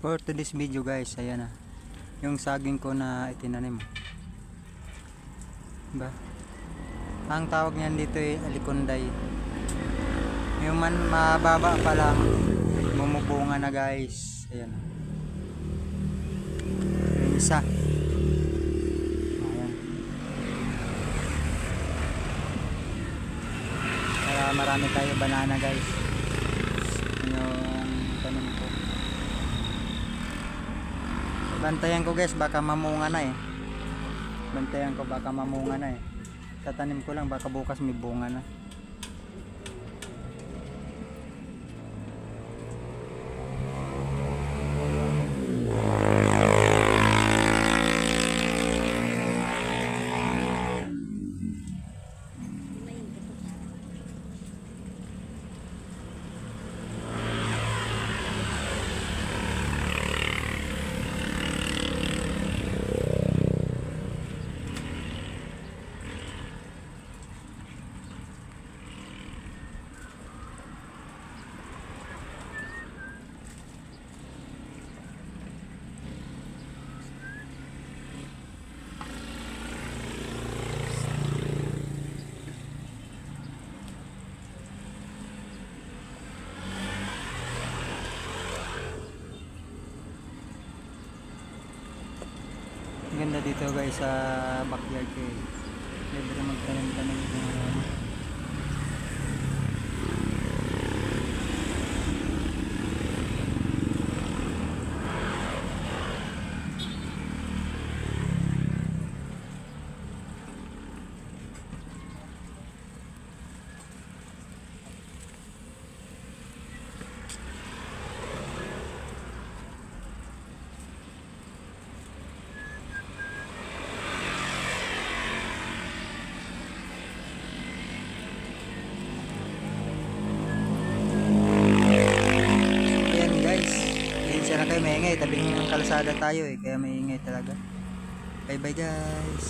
For today's video guys, ayan na yung saging ko na itinanim. Diba? Ang tawag niyan dito ay alikunday. Yung mababa pa lang, bumubunga na guys. Ayan. Yung isa. Ayan. Kaya marami tayo banana guys. Yung tanim ko. Bantayan ko guys, baka mamunga na eh. Bantayan ko baka mamunga na eh. Tatanim ko lang, baka bukas may bunga na. Ganda dito guys sa backyard ko eh. Libre magtanim-tanim ng kayo maingay, tabing kalsada tayo eh, kaya maingay talaga. Bye bye guys.